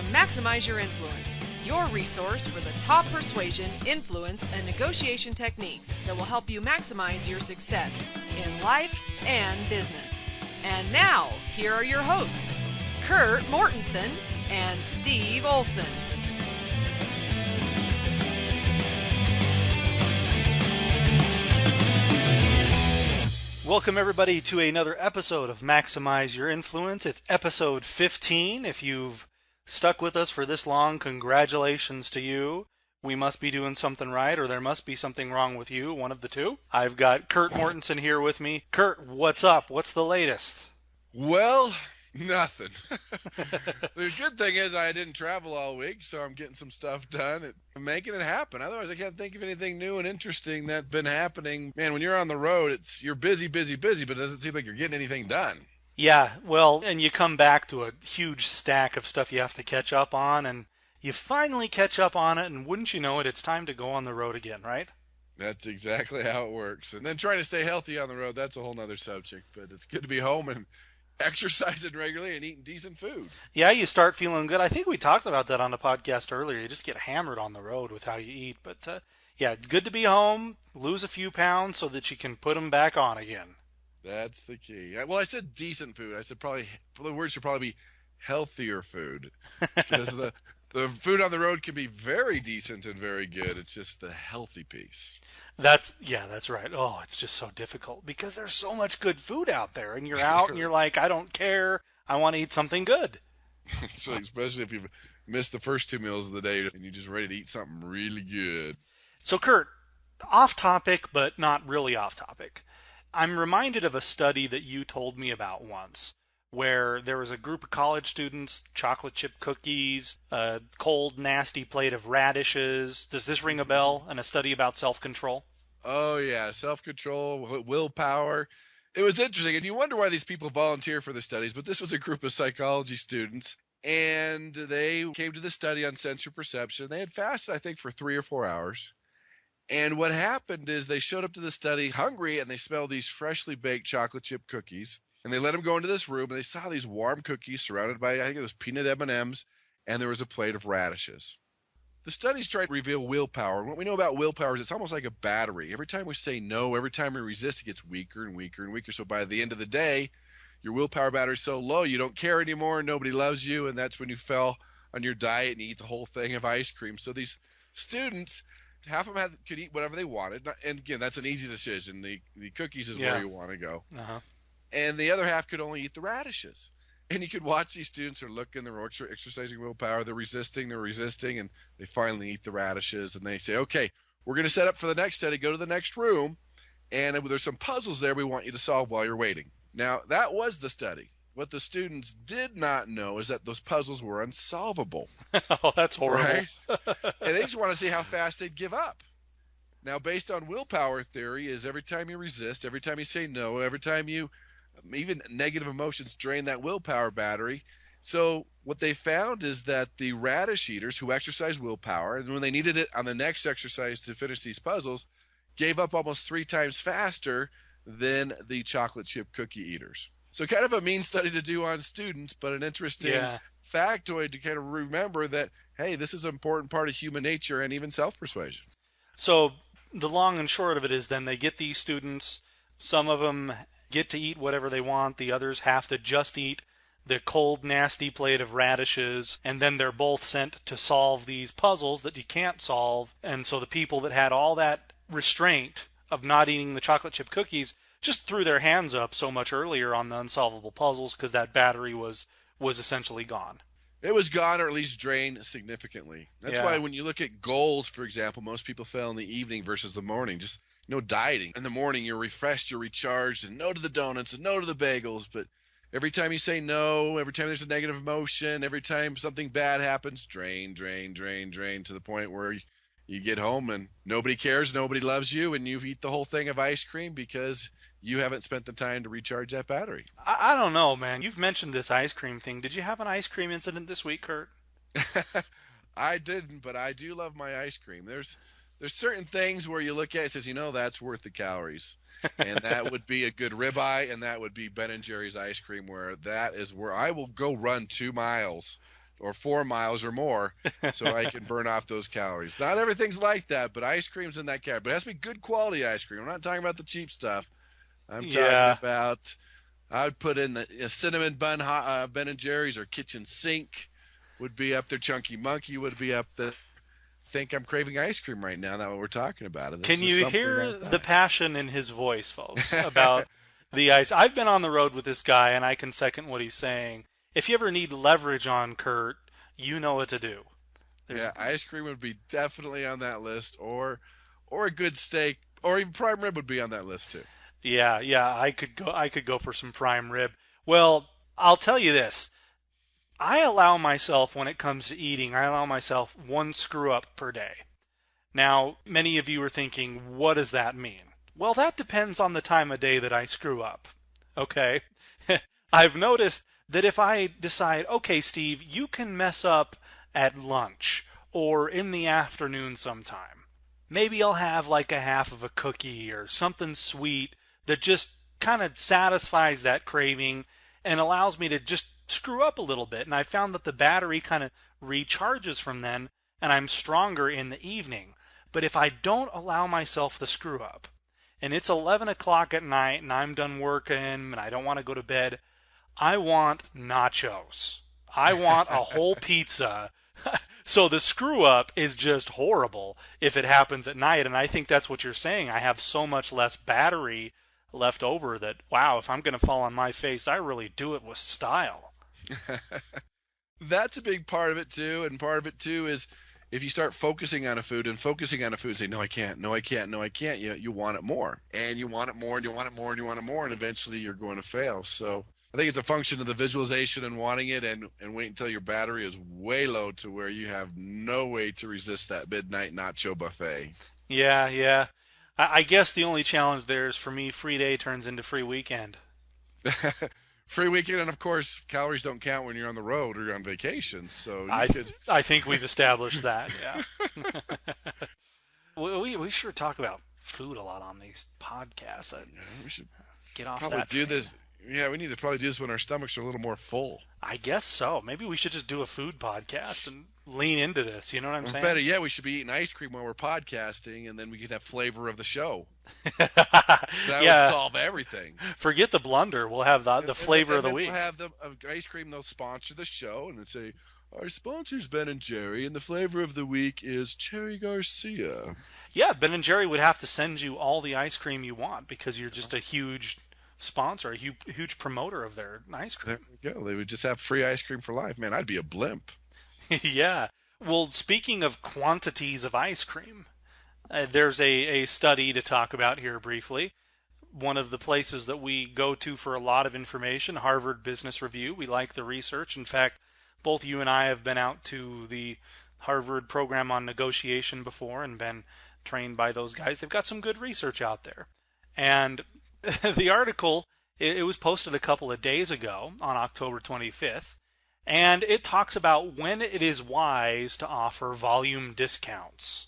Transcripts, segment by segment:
maximize your influence, your resource for the top persuasion, influence, and negotiation techniques that will help you maximize your success in life and business. And now, here are your hosts, Kurt Mortensen and Steve Olson. Welcome everybody to another episode of Maximize Your Influence. It's episode 15. If you've stuck with us for this long, congratulations to you. We must be doing something right, or there must be something wrong with you, one of the two. I've got Kurt Mortensen here with me. Kurt, what's up? What's the latest? Well, nothing. The good thing is I didn't travel all week, so I'm getting some stuff done. I'm making it happen. Otherwise, I can't think of anything new and interesting that's been happening. Man, when you're on the road, you're busy, but it doesn't seem like you're getting anything done. Yeah, well, and you come back to a huge stack of stuff you have to catch up on, and you finally catch up on it, and wouldn't you know it, it's time to go on the road again, right? That's exactly how it works. And then trying to stay healthy on the road, that's a whole nother subject. But it's good to be home and exercising regularly and eating decent food. Yeah, you start feeling good. I think we talked about that on the podcast earlier. You just get hammered on the road with how you eat. But yeah, it's good to be home, lose a few pounds so that you can put them back on again. That's the key. Well, I said decent food. I said probably, the word should probably be healthier food. Because the food on the road can be very decent and very good. It's just the healthy piece. That's right. Oh, it's just so difficult because there's so much good food out there, and you're out and you're like, I don't care. I want to eat something good. So especially if you've missed the first two meals of the day and you're just ready to eat something really good. So, Kurt, off topic, but not really off topic. I'm reminded of a study that you told me about once, where there was a group of college students, chocolate chip cookies, a cold, nasty plate of radishes. Does this ring a bell? And a study about self-control? Oh, yeah. Self-control, willpower. It was interesting. And you wonder why these people volunteer for the studies. But this was a group of psychology students. And they came to the study on sensory perception. They had fasted, I think, for 3 or 4 hours. And what happened is they showed up to the study hungry, and they smelled these freshly baked chocolate chip cookies. And they let them go into this room, and they saw these warm cookies surrounded by, I think it was peanut M&Ms, and there was a plate of radishes. The studies tried to reveal willpower. And what we know about willpower is it's almost like a battery. Every time we say no, every time we resist, it gets weaker and weaker and weaker. So by the end of the day, your willpower battery is so low, you don't care anymore, nobody loves you, and that's when you fell on your diet and you eat the whole thing of ice cream. So these students, half of them could eat whatever they wanted. And again, that's an easy decision. The cookies is where you want to go. Uh-huh. And the other half could only eat the radishes. And you could watch these students are looking, they're exercising willpower, they're resisting, and they finally eat the radishes. And they say, okay, we're going to set up for the next study, go to the next room, and there's some puzzles there we want you to solve while you're waiting. Now, that was the study. What the students did not know is that those puzzles were unsolvable. Oh, that's horrible. Right? And they just want to see how fast they'd give up. Now, based on willpower theory, is every time you resist, every time you say no, every time you even negative emotions drain that willpower battery. So what they found is that the radish eaters who exercised willpower, and when they needed it on the next exercise to finish these puzzles, gave up almost 3 times faster than the chocolate chip cookie eaters. So kind of a mean study to do on students, but an interesting factoid to kind of remember that, hey, this is an important part of human nature and even self-persuasion. So the long and short of it is then they get these students, some of them get to eat whatever they want, the others have to just eat the cold, nasty plate of radishes, and then they're both sent to solve these puzzles that you can't solve. And so the people that had all that restraint of not eating the chocolate chip cookies just threw their hands up so much earlier on the unsolvable puzzles because that battery was essentially gone. It was gone, or at least drained significantly. That's why when you look at goals, for example, most people fail in the evening versus the morning. Just dieting. In the morning, you're refreshed, you're recharged, and no to the donuts and no to the bagels. But every time you say no, every time there's a negative emotion, every time something bad happens, drain to the point where you get home and nobody cares, nobody loves you, and you eat the whole thing of ice cream because you haven't spent the time to recharge that battery. I don't know, man. You've mentioned this ice cream thing. Did you have an ice cream incident this week, Kurt? I didn't, but I do love my ice cream. There's certain things where you look at it and says, that's worth the calories. And that would be a good ribeye, and that would be Ben & Jerry's ice cream, where that is where I will go run 2 miles or 4 miles or more so I can burn off those calories. Not everything's like that, but ice cream's in that category. But it has to be good quality ice cream. I'm not talking about the cheap stuff. I'm talking about, I would put in the cinnamon bun, Ben and Jerry's, or kitchen sink would be up there. Chunky Monkey would be up there. Think I'm craving ice cream right now. That's what we're talking about. Can you hear the passion in his voice, folks, about the ice? I've been on the road with this guy, and I can second what he's saying. If you ever need leverage on Kurt, you know what to do. Ice cream would be definitely on that list, or a good steak, or even prime rib would be on that list too. Yeah, I could go for some prime rib. Well, I'll tell you this. I allow myself, when it comes to eating, I allow myself 1 screw up per day. Now, many of you are thinking, what does that mean? Well, that depends on the time of day that I screw up. Okay? I've noticed that if I decide, okay, Steve, you can mess up at lunch or in the afternoon sometime. Maybe I'll have like a half of a cookie or something sweet that just kind of satisfies that craving and allows me to just screw up a little bit. And I found that the battery kind of recharges from then, and I'm stronger in the evening. But if I don't allow myself the screw up, and it's 11 o'clock at night and I'm done working and I don't want to go to bed, I want nachos. I want a whole pizza. So the screw up is just horrible if it happens at night. And I think that's what you're saying. I have so much less battery left over that, wow, if I'm going to fall on my face, I really do it with style. That's a big part of it too. And part of it too is if you start focusing on a food and say, no, I can't, you want it more. And you want it more, and you want it more, and you want it more, and eventually you're going to fail. So I think it's a function of the visualization and wanting it, and wait until your battery is way low to where you have no way to resist that midnight nacho buffet. Yeah. I guess the only challenge there is, for me, free day turns into free weekend. Free weekend, and of course, calories don't count when you're on the road or you're on vacation. So I think we've established that. Yeah. we sure talk about food a lot on these podcasts. We should get off probably that. Do this. Yeah, we need to probably do this when our stomachs are a little more full. I guess so. Maybe we should just do a food podcast and lean into this. You know what I'm saying? Better yet, we should be eating ice cream while we're podcasting, and then we could have flavor of the show. That would solve everything. Forget the blunder. We'll have the flavor of the week. We'll have the ice cream. They'll sponsor the show, and it'll say, our sponsor's Ben and Jerry, and the flavor of the week is Cherry Garcia. Yeah, Ben and Jerry would have to send you all the ice cream you want because you're just a huge sponsor, a huge promoter of their ice cream. There we go. They would just have free ice cream for life. Man, I'd be a blimp. Yeah. Well, speaking of quantities of ice cream, there's a study to talk about here briefly. One of the places that we go to for a lot of information, Harvard Business Review. We like the research. In fact, both you and I have been out to the Harvard program on negotiation before and been trained by those guys. They've got some good research out there. And the article, it was posted a couple of days ago on October 25th, and it talks about when it is wise to offer volume discounts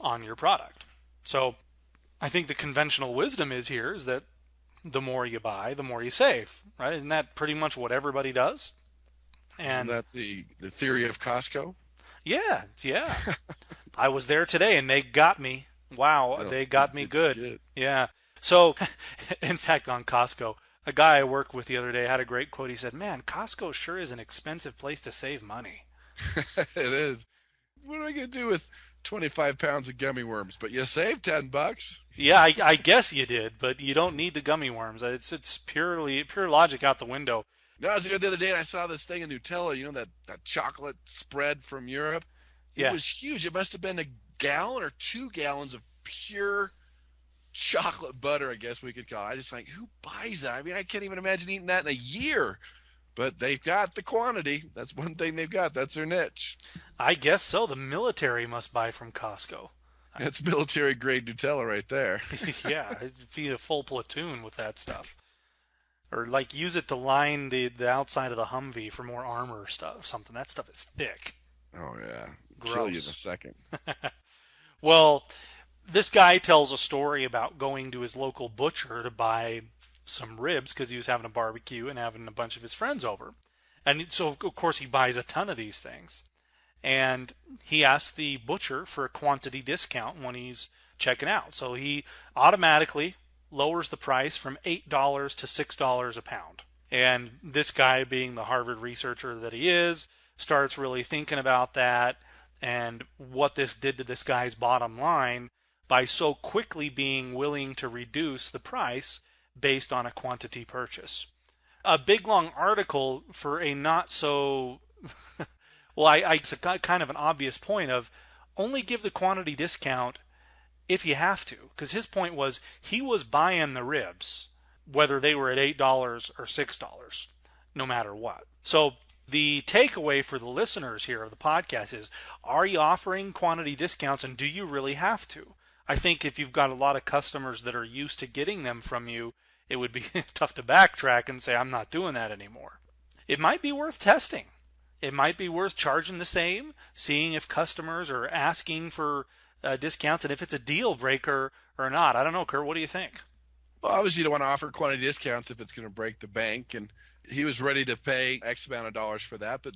on your product. So I think the conventional wisdom is that the more you buy, the more you save, right? Isn't that pretty much what everybody does? And that's the theory of Costco? Yeah. I was there today, and they got me. Wow, they got me good. Yeah. So, in fact, on Costco, a guy I worked with the other day had a great quote. He said, man, Costco sure is an expensive place to save money. It is. What am I going to do with 25 pounds of gummy worms? But you saved $10. Yeah, I guess you did, but you don't need the gummy worms. It's pure logic out the window. No, I was there the other day, and I saw this thing in Nutella, you know, that chocolate spread from Europe. It was huge. It must have been a gallon or 2 gallons of pure chocolate butter, I guess we could call it. I just like, who buys that? I mean, I can't even imagine eating that in a year. But they've got the quantity. That's one thing they've got. That's their niche. I guess so. The military must buy from Costco. That's military-grade Nutella right there. Yeah, feed a full platoon with that stuff. Or, like, use it to line the outside of the Humvee for more armor stuff. Something. That stuff is thick. Oh, yeah. Gross. Kill you in a second. Well, this guy tells a story about going to his local butcher to buy some ribs because he was having a barbecue and having a bunch of his friends over. And so, of course, he buys a ton of these things. And he asks the butcher for a quantity discount when he's checking out. So he automatically lowers the price from $8 to $6 a pound. And this guy, being the Harvard researcher that he is, starts really thinking about that and what this did to this guy's bottom line by so quickly being willing to reduce the price based on a quantity purchase. A big long article for a not so well, it's a kind of an obvious point of only give the quantity discount if you have to, because his point was he was buying the ribs whether they were at $8 or $6, no matter what. So the takeaway for the listeners here of the podcast is, are you offering quantity discounts, and do you really have to? I think if you've got a lot of customers that are used to getting them from you, it would be tough to backtrack and say, I'm not doing that anymore. It might be worth testing. It might be worth charging the same, seeing if customers are asking for discounts, and if it's a deal breaker or not. I don't know, Kurt, what do you think? Well, obviously you don't want to offer quantity discounts if it's going to break the bank, and he was ready to pay X amount of dollars for that, but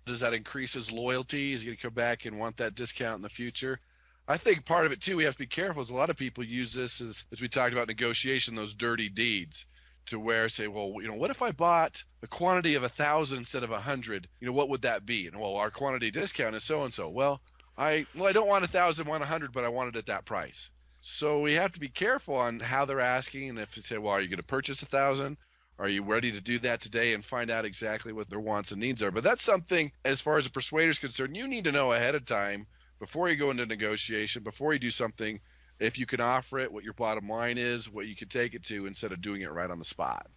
does that increase his loyalty? Is he going to come back and want that discount in the future? I think part of it, too, we have to be careful, is a lot of people use this as we talked about negotiation, those dirty deeds, to where say, well, what if I bought a quantity of 1,000 instead of 100? What would that be? And well, our quantity discount is so-and-so. Well, I don't want 1,000, I want 100, but I want it at that price. So we have to be careful on how they're asking, and if you say, well, are you going to purchase 1,000? Are you ready to do that today and find out exactly what their wants and needs are? But that's something, as far as a persuader is concerned, you need to know ahead of time before you go into negotiation, before you do something, if you can offer it, what your bottom line is, what you can take it to, instead of doing it right on the spot.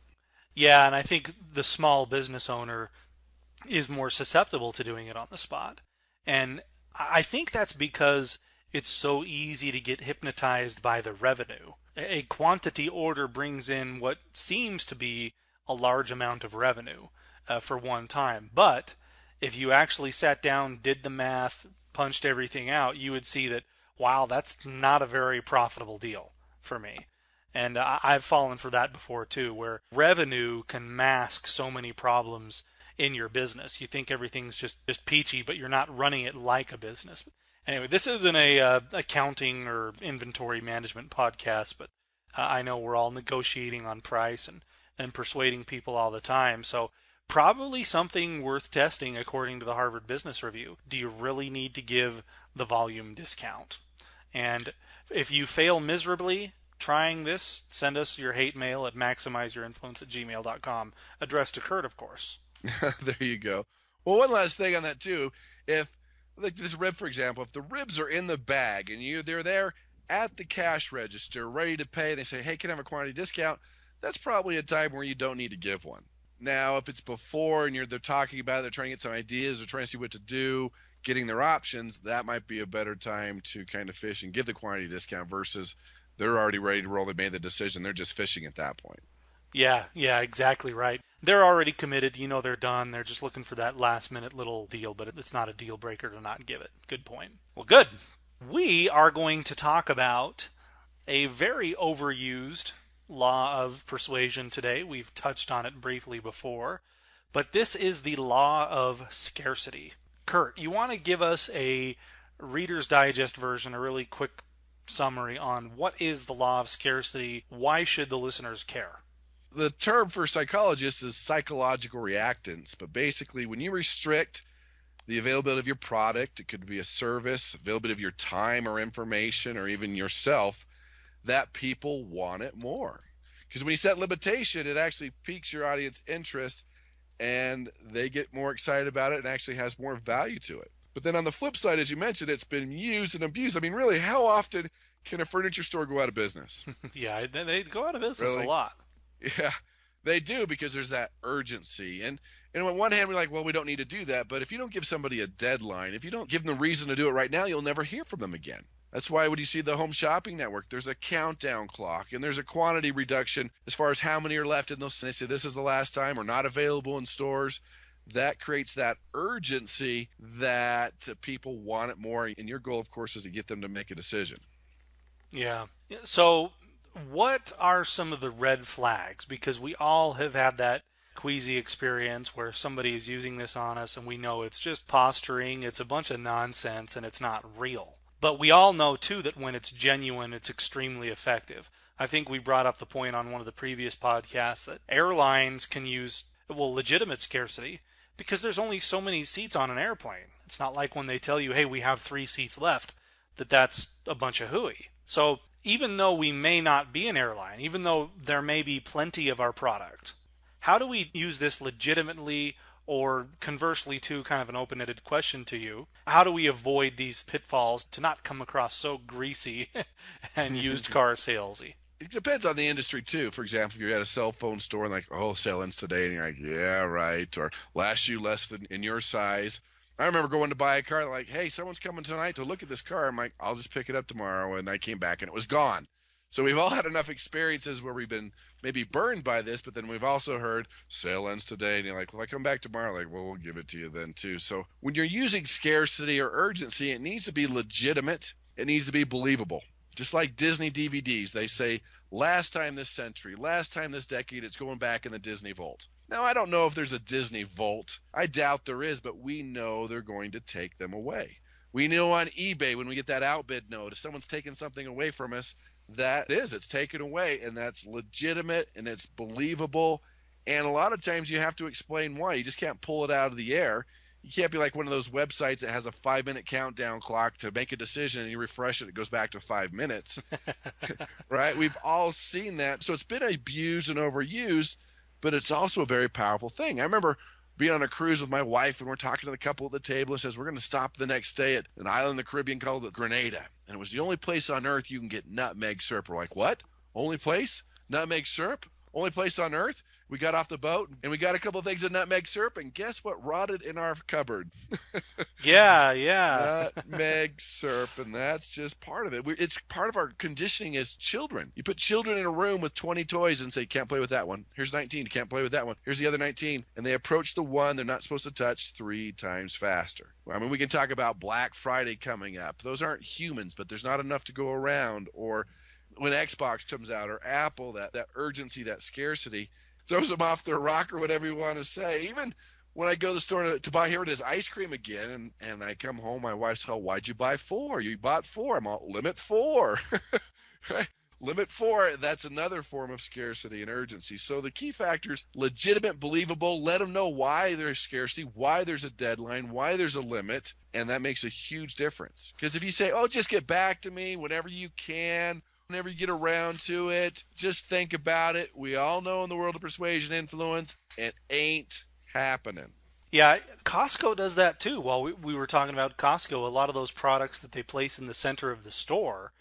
Yeah, and I think the small business owner is more susceptible to doing it on the spot. And I think that's because it's so easy to get hypnotized by the revenue. A quantity order brings in what seems to be a large amount of revenue for one time. But if you actually sat down, did the math, punched everything out, you would see that, wow, that's not a very profitable deal for me. And I've fallen for that before too, where revenue can mask so many problems in your business. You think everything's just peachy, but you're not running it like a business. Anyway, this isn't a accounting or inventory management podcast, but I know we're all negotiating on price and persuading people all the time. So probably something worth testing according to the Harvard Business Review. Do you really need to give the volume discount? And if you fail miserably trying this, send us your hate mail at maximizeyourinfluence@gmail.com, addressed to Kurt, of course. There you go. Well, one last thing on that too. If, like this rib, for example, if the ribs are in the bag and they're there at the cash register ready to pay, they say, hey, can I have a quantity discount? That's probably a time where you don't need to give one. Now, if it's before and they're talking about it, they're trying to get some ideas, they're trying to see what to do, getting their options, that might be a better time to kind of fish and give the quantity discount versus they're already ready to roll. They made the decision. They're just fishing at that point. Yeah, exactly right. They're already committed. They're done. They're just looking for that last minute little deal, but it's not a deal breaker to not give it. Good point. Well, good. We are going to talk about a very overused law of persuasion today. We've touched on it briefly before, but this is the law of scarcity. Kurt, you want to give us a Reader's Digest version, a really quick summary on what is the law of scarcity? Why should the listeners care? The term for psychologists is psychological reactance, but basically when you restrict the availability of your product, it could be a service, availability of your time or information or even yourself, that people want it more. Because when you set limitation, it actually piques your audience interest and they get more excited about it and actually has more value to it. But then on the flip side, as you mentioned, it's been used and abused. I mean, really, how often can a furniture store go out of business? Yeah, they go out of business Really? a lot. Yeah, they do, because there's that urgency. And on one hand, we're like, well, we don't need to do that. But if you don't give somebody a deadline, if you don't give them the reason to do it right now, you'll never hear from them again. That's why when you see the Home Shopping Network, there's a countdown clock and there's a quantity reduction as far as how many are left in those. They say this is the last time or not available in stores. That creates that urgency that people want it more. And your goal, of course, is to get them to make a decision. Yeah. So what are some of the red flags? Because we all have had that queasy experience where somebody is using this on us and we know it's just posturing, it's a bunch of nonsense, and it's not real. But we all know, too, that when it's genuine, it's extremely effective. I think we brought up the point on one of the previous podcasts that airlines can use, well, legitimate scarcity because there's only so many seats on an airplane. It's not like when they tell you, hey, we have 3 seats left, that's a bunch of hooey. So even though we may not be an airline, even though there may be plenty of our product, how do we use this legitimately, or conversely to kind of an open-ended question to you, how do we avoid these pitfalls to not come across so greasy and used car salesy? It depends on the industry, too. For example, if you're at a cell phone store and like, oh, sale ends today, and you're like, yeah, right, or last you less than in your size. I remember going to buy a car, like, hey, someone's coming tonight to look at this car. I'm like, I'll just pick it up tomorrow, and I came back, and it was gone. So we've all had enough experiences where we've been maybe burned by this, but then we've also heard, sale ends today, and you're like, well, I come back tomorrow. Like, well, we'll give it to you then, too. So when you're using scarcity or urgency, it needs to be legitimate. It needs to be believable. Just like Disney DVDs, they say, last time this century, last time this decade, it's going back in the Disney vault. Now, I don't know if there's a Disney vault. I doubt there is, but we know they're going to take them away. We know on eBay when we get that outbid note, if someone's taking something away from us, it's taken away, and that's legitimate, and it's believable, and a lot of times you have to explain why. You just can't pull it out of the air. You can't be like one of those websites that has a 5-minute countdown clock to make a decision, and you refresh it, it goes back to 5 minutes. Right? We've all seen that. So it's been abused and overused, but it's also a very powerful thing. I remember being on a cruise with my wife, and we're talking to the couple at the table, and says, we're going to stop the next day at an island in the Caribbean called Grenada. And it was the only place on earth you can get nutmeg syrup. We're like, what? Only place? Nutmeg syrup? Only place on earth? We got off the boat, and we got a couple of things of nutmeg syrup, and guess what rotted in our cupboard? Yeah. Nutmeg syrup, and that's just part of it. It's part of our conditioning as children. You put children in a room with 20 toys and say, can't play with that one. Here's 19, you can't play with that one. Here's the other 19. And they approach the one they're not supposed to touch 3 times faster. I mean, we can talk about Black Friday coming up. Those aren't humans, but there's not enough to go around. Or when Xbox comes out, or Apple, that urgency, that scarcity, throws them off their rock, or whatever you want to say. Even when I go to the store to buy, here it is, ice cream again, and I come home, my wife's like, why'd you buy 4? You bought 4. I'm all, limit 4. Right? Limit 4, that's another form of scarcity and urgency. So the key factors, legitimate, believable, let them know why there's scarcity, why there's a deadline, why there's a limit, and that makes a huge difference. Because if you say, oh, just get back to me whenever you can, whenever you get around to it, just think about it. We all know in the world of persuasion influence, it ain't happening. Yeah, Costco does that too. While we were talking about Costco, a lot of those products that they place in the center of the store,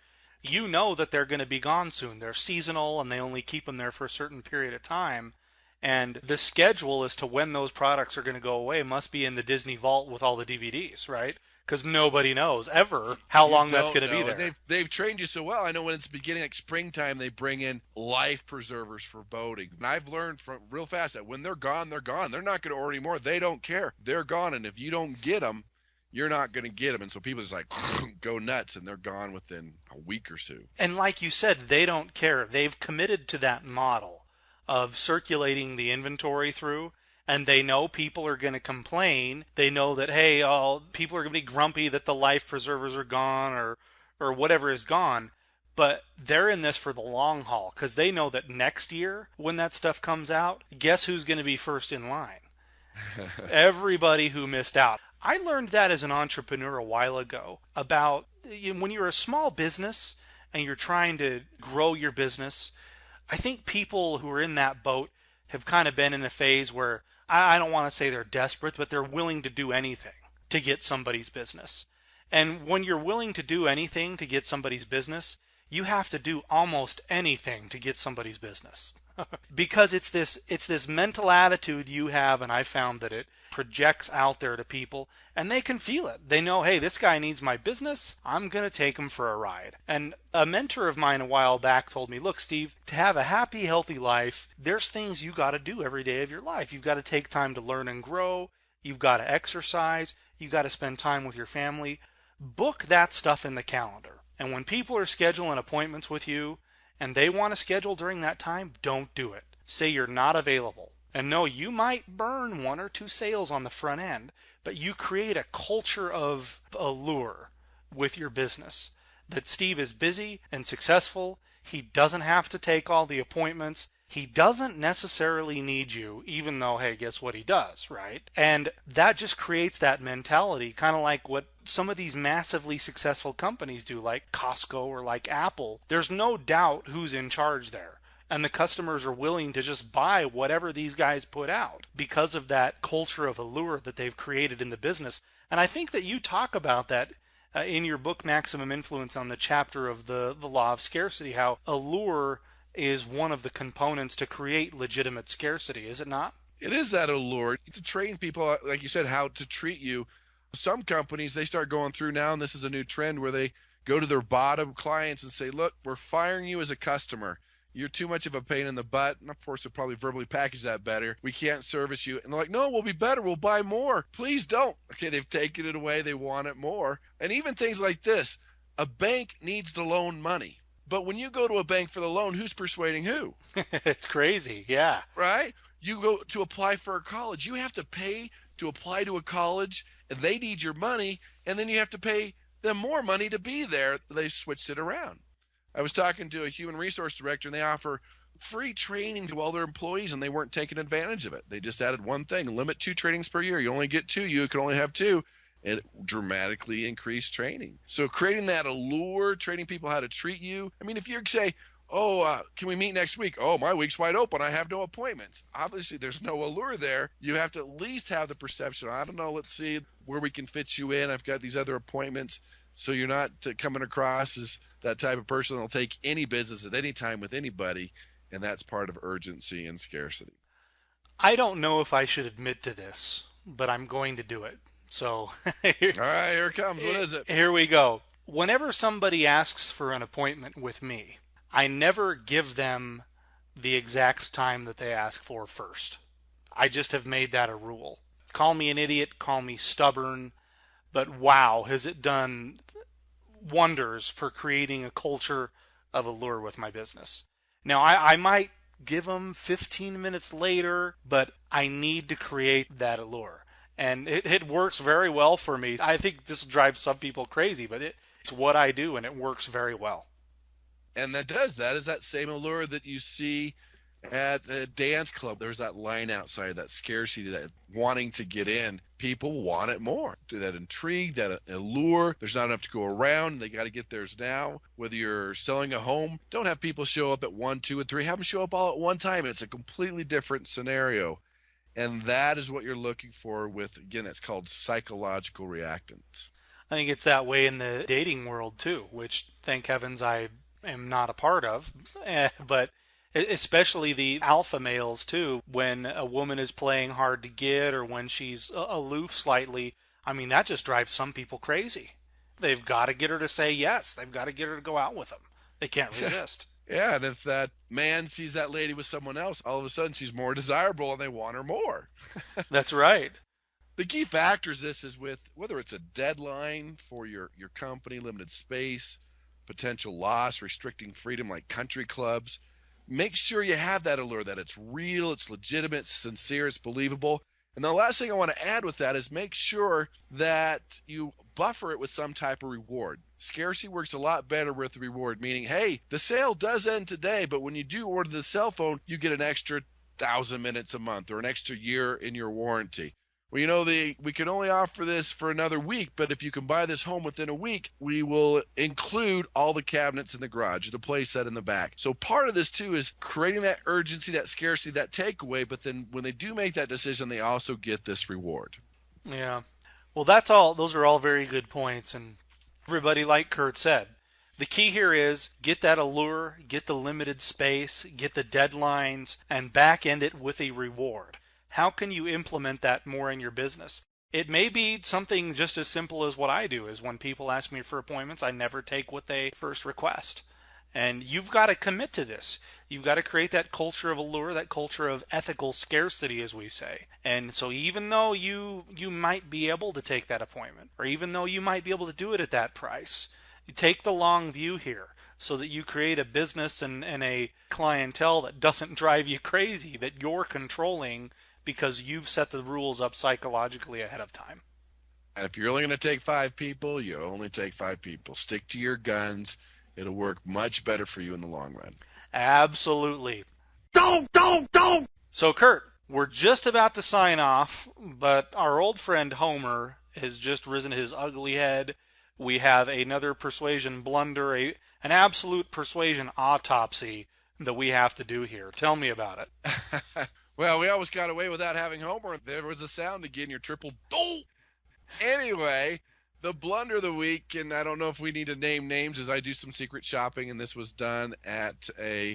you know that they're going to be gone soon. They're seasonal, and they only keep them there for a certain period of time. And the schedule as to when those products are going to go away must be in the Disney vault with all the DVDs, right? Because nobody knows ever how long that's going to be there. They've trained you so well. I know when it's beginning, like springtime, they bring in life preservers for boating. And I've learned from real fast that when they're gone, they're gone. They're not going to order anymore. They don't care. They're gone. And if you don't get them, you're not going to get them. And so people just like go nuts, and they're gone within a week or two. And like you said, they don't care. They've committed to that model of circulating the inventory through. And they know people are going to complain. They know that, hey, people are going to be grumpy that the life preservers are gone or whatever is gone. But they're in this for the long haul because they know that next year when that stuff comes out, guess who's going to be first in line? Everybody who missed out. I learned that as an entrepreneur a while ago about when you're a small business and you're trying to grow your business. I think people who are in that boat have kind of been in a phase where I don't want to say they're desperate, but they're willing to do anything to get somebody's business. And when you're willing to do anything to get somebody's business, you have to do almost anything to get somebody's business. Because it's this mental attitude you have, and I found that it projects out there to people, and they can feel it. They know, hey, this guy needs my business. I'm going to take him for a ride. And a mentor of mine a while back told me, look, Steve, to have a happy, healthy life, there's things you got to do every day of your life. You've got to take time to learn and grow. You've got to exercise. You've got to spend time with your family. Book that stuff in the calendar. And when people are scheduling appointments with you, and they want to schedule during that time, don't do it. Say you're not available. And no, you might burn 1 or 2 sales on the front end, but you create a culture of allure with your business. That Steve is busy and successful. He doesn't have to take all the appointments. He doesn't necessarily need you, even though, hey, guess what he does, right? And that just creates that mentality, kind of like what some of these massively successful companies do, like Costco or like Apple. There's no doubt who's in charge there. And the customers are willing to just buy whatever these guys put out because of that culture of allure that they've created in the business. And I think that you talk about that in your book, Maximum Influence, on the chapter of the law of scarcity, how allure is one of the components to create legitimate scarcity, is it not? It is that allure to train people, like you said, how to treat you. Some companies, they start going through now, and this is a new trend where they go to their bottom clients and say, look, we're firing you as a customer. You're too much of a pain in the butt. And of course, they'll probably verbally package that better. We can't service you. And they're like, no, we'll be better. We'll buy more. Please don't. Okay, they've taken it away. They want it more. And even things like this, a bank needs to loan money. But when you go to a bank for the loan, who's persuading who? It's crazy, yeah. Right? You go to apply for a college. You have to pay to apply to a college, and they need your money, and then you have to pay them more money to be there. They switched it around. I was talking to a human resource director, and they offer free training to all their employees, and they weren't taking advantage of it. They just added one thing, limit 2 trainings per year. You only get 2. You can only have 2. It dramatically increased training. So creating that allure, training people how to treat you. I mean, if you say, can we meet next week? Oh, my week's wide open. I have no appointments. Obviously, there's no allure there. You have to at least have the perception, I don't know, let's see where we can fit you in. I've got these other appointments. So you're not coming across as that type of person that'll take any business at any time with anybody. And that's part of urgency and scarcity. I don't know if I should admit to this, but I'm going to do it. So, all right, here it comes. What is it? Here we go. Whenever somebody asks for an appointment with me, I never give them the exact time that they ask for first. I just have made that a rule. Call me an idiot, call me stubborn, but wow, has it done wonders for creating a culture of allure with my business. Now, I might give them 15 minutes later, but I need to create that allure. And it works very well for me. I think this drives some people crazy, but it's what I do, and it works very well. And that is that same allure that you see at a dance club. There's that line outside, that scarcity, that wanting to get in. People want it more. That intrigue, that allure. There's not enough to go around. They got to get theirs now. Whether you're selling a home, don't have people show up at 1, 2, and 3. Have them show up all at one time. It's a completely different scenario. And that is what you're looking for with, again, it's called psychological reactance. I think it's that way in the dating world too, which thank heavens I am not a part of. But especially the alpha males too, when a woman is playing hard to get or when she's aloof slightly, I mean, that just drives some people crazy. They've got to get her to say yes. They've got to get her to go out with them. They can't resist. Yeah, and if that man sees that lady with someone else, all of a sudden she's more desirable and they want her more. That's right. The key factors this is with whether it's a deadline for your company, limited space, potential loss, restricting freedom like country clubs. Make sure you have that allure, that it's real, it's legitimate, it's sincere, it's believable. And the last thing I want to add with that is make sure that you buffer it with some type of reward. Scarcity works a lot better with the reward, meaning, hey, the sale does end today, but when you do order the cell phone, you get an extra 1,000 minutes a month or an extra year in your warranty. Well, we can only offer this for another week, but if you can buy this home within a week, we will include all the cabinets in the garage, the play set in the back. So part of this, too, is creating that urgency, that scarcity, that takeaway, but then when they do make that decision, they also get this reward. Yeah. Well, those are all very good points, and everybody, like Kurt said, the key here is get that allure, get the limited space, get the deadlines, and back end it with a reward. How can you implement that more in your business? It may be something just as simple as what I do, is when people ask me for appointments, I never take what they first request. And you've got to commit to this. You've got to create that culture of allure, that culture of ethical scarcity, as we say. And so even though you might be able to take that appointment, or even though you might be able to do it at that price, you take the long view here. so that you create a business and a clientele that doesn't drive you crazy, that you're controlling because you've set the rules up psychologically ahead of time. And if you're only going to take 5 people, you only take 5 people. Stick to your guns. It'll work much better for you in the long run. Absolutely. Don't! So, Kurt, we're just about to sign off, but our old friend Homer has just risen his ugly head. We have another persuasion blunder, an absolute persuasion autopsy that we have to do here. Tell me about it. Well, we almost got away without having Homer. There was a sound again, your triple dope. Anyway, the blunder of the week, and I don't know if we need to name names as I do some secret shopping, and this was done at a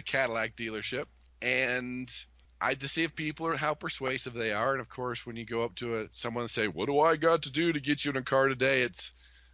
Cadillac dealership. And I had to see if people are, how persuasive they are. And of course, when you go up to someone and say, what do I got to do to get you in a car today? It's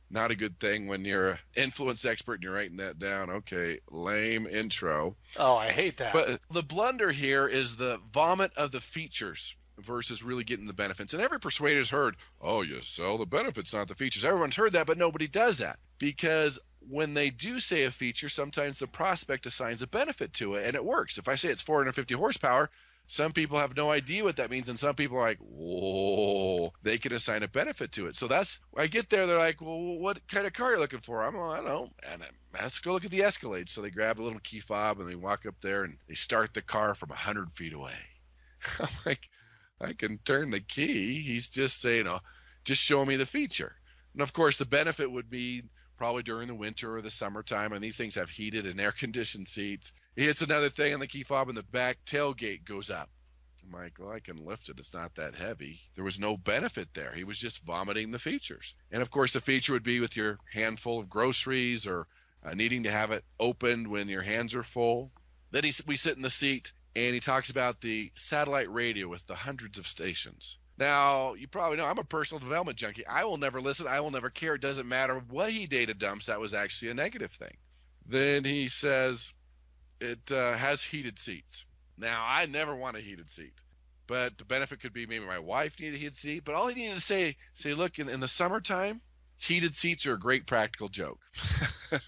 not a good thing when you're an influence expert and you're writing that down. Okay, lame intro. Oh, I hate that. But the blunder here is the vomit of the features versus really getting the benefits. And every persuader's heard, oh, you sell the benefits, not the features. Everyone's heard that, but nobody does that. Because when they do say a feature, sometimes the prospect assigns a benefit to it, and it works. If I say it's 450 horsepower, some people have no idea what that means, and some people are like, whoa, they can assign a benefit to it. So that's, I get there, they're like, well, what kind of car are you looking for? I'm like, I don't know. And let's go look at the Escalade. So they grab a little key fob, and they walk up there, and they start the car from 100 feet away. I'm like, I can turn the key. He's just saying, just show me the feature. And of course, the benefit would be probably during the winter or the summertime, and these things have heated and air-conditioned seats. He hits another thing on the key fob, and the back tailgate goes up. I'm like, well, I can lift it. It's not that heavy. There was no benefit there. He was just vomiting the features. And of course, the feature would be with your handful of groceries or needing to have it opened when your hands are full. Then we sit in the seat, and he talks about the satellite radio with the hundreds of stations. Now, you probably know I'm a personal development junkie. I will never listen. I will never care. It doesn't matter what he data dumps. That was actually a negative thing. Then he says it has heated seats. Now, I never want a heated seat. But the benefit could be maybe my wife needed a heated seat. But all he needed to say look, in the summertime, heated seats are a great practical joke.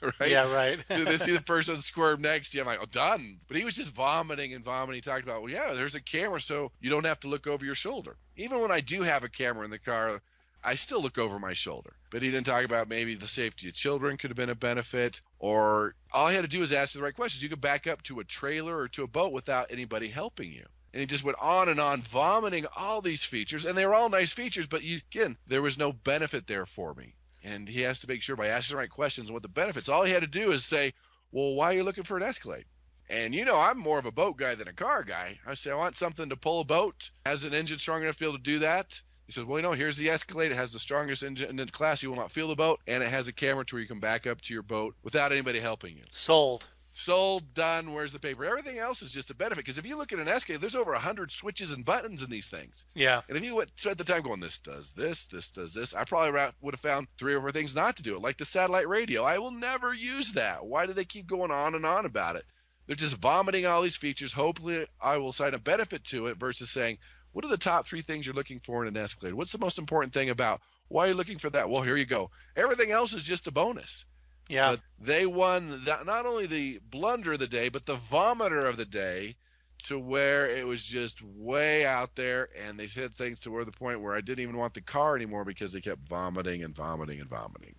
Right? Yeah, right. They see the person squirm next to you. I'm like, oh, done. But he was just vomiting and vomiting. He talked about, well, yeah, there's a camera, so you don't have to look over your shoulder. Even when I do have a camera in the car, I still look over my shoulder. But he didn't talk about maybe the safety of children could have been a benefit, or all I had to do was ask the right questions. You could back up to a trailer or to a boat without anybody helping you. And he just went on and on, vomiting all these features. And they were all nice features, but again, there was no benefit there for me. And he has to make sure by asking the right questions and what the benefits. All he had to do is say, well, why are you looking for an Escalade? And I'm more of a boat guy than a car guy. I say, I want something to pull a boat, has an engine strong enough to be able to do that. He says, well, here's the Escalade. It has the strongest engine in the class. You will not feel the boat. And it has a camera to where you can back up to your boat without anybody helping you. Sold. Sold, done, where's the paper? Everything else is just a benefit. Because if you look at an Escalade, there's over 100 switches and buttons in these things. Yeah. And if you spent the time going, this does this does this, I probably would have found 3 or 4 things not to do it. Like the satellite radio. I will never use that. Why do they keep going on and on about it? They're just vomiting all these features. Hopefully I will assign a benefit to it versus saying, what are the top 3 things you're looking for in an Escalade? What's the most important thing about? Why are you looking for that? Well, here you go. Everything else is just a bonus. Yeah. But they won not only the blunder of the day, but the vomiter of the day, to where it was just way out there. And they said things to the point where I didn't even want the car anymore because they kept vomiting and vomiting and vomiting.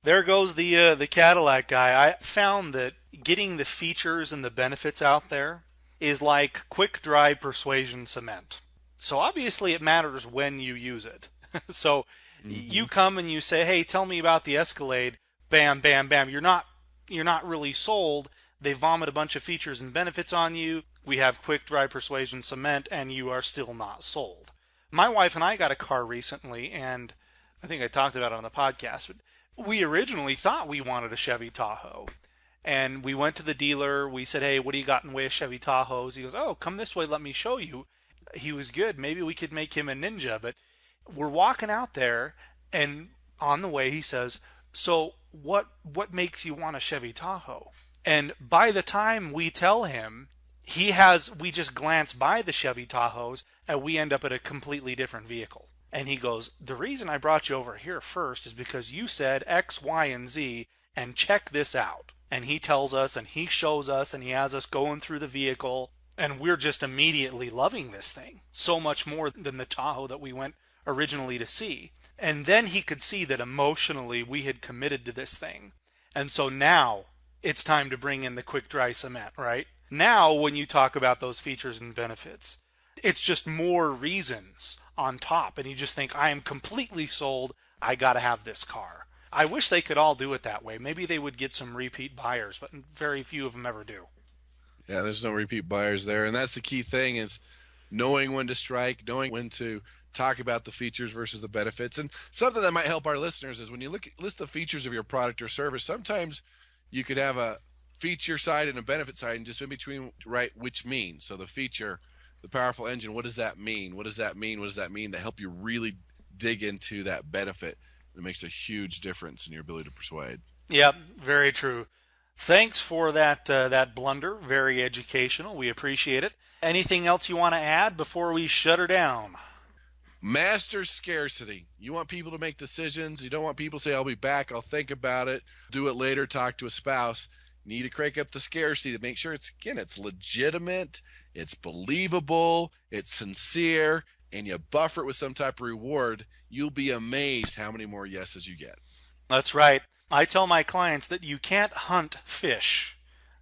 There goes the Cadillac guy. I found that getting the features and the benefits out there is like quick dry persuasion cement. So obviously it matters when you use it. So you come and you say, hey, tell me about the Escalade. Bam, bam, bam. You're not really sold. They vomit a bunch of features and benefits on you. We have quick dry persuasion cement, and you are still not sold. My wife and I got a car recently, and I think I talked about it on the podcast, but we originally thought we wanted a Chevy Tahoe. And we went to the dealer. We said, hey, what do you got in the way of Chevy Tahoes? He goes, oh, come this way. Let me show you. He was good. Maybe we could make him a ninja. But we're walking out there, and on the way he says, so what makes you want a Chevy Tahoe? And by the time we tell him, we just glance by the Chevy Tahoes, and we end up at a completely different vehicle. And he goes, the reason I brought you over here first is because you said X, Y, and Z, and check this out. and he tells us and he shows us and he has us going through the vehicle, and we're just immediately loving this thing so much more than the Tahoe that we went originally to see. And then he could see that emotionally we had committed to this thing. And so now it's time to bring in the quick dry cement, right? Now when you talk about those features and benefits, it's just more reasons on top. And you just think, I am completely sold. I got to have this car. I wish they could all do it that way. Maybe they would get some repeat buyers, but very few of them ever do. Yeah, there's no repeat buyers there. And that's the key thing, is knowing when to strike, knowing when to talk about the features versus the benefits. And something that might help our listeners is when you list the features of your product or service, sometimes you could have a feature side and a benefit side, and just in between write which means. So the feature, the powerful engine, what does that mean? What does that mean? What does that mean? To help you really dig into that benefit. It makes a huge difference in your ability to persuade. Yep, very true. Thanks for that blunder. Very educational. We appreciate it. Anything else you want to add before we shut her down? Master scarcity. You want people to make decisions. You don't want people to say, I'll be back, I'll think about it, do it later, talk to a spouse. You need to crank up the scarcity to make sure it's legitimate, it's believable, it's sincere, and you buffer it with some type of reward. You'll be amazed how many more yeses you get. That's right. I tell my clients that you can't hunt fish.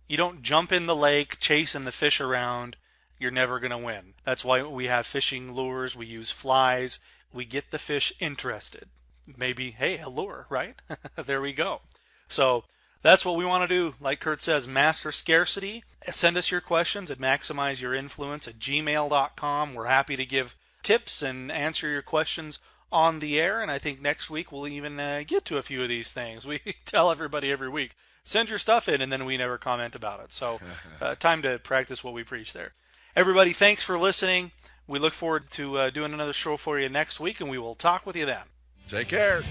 You don't jump in the lake chasing the fish around. You're never going to win. That's why we have fishing lures. We use flies. We get the fish interested. Maybe, hey, a lure, right? There we go. So that's what we want to do. Like Kurt says, master scarcity. Send us your questions at maximizeyourinfluence@gmail.com. We're happy to give tips and answer your questions on the air. And I think next week we'll even get to a few of these things. We tell everybody every week, send your stuff in, and then we never comment about it. So time to practice what we preach there. Everybody, thanks for listening. We look forward to doing another show for you next week, and we will talk with you then. Take care.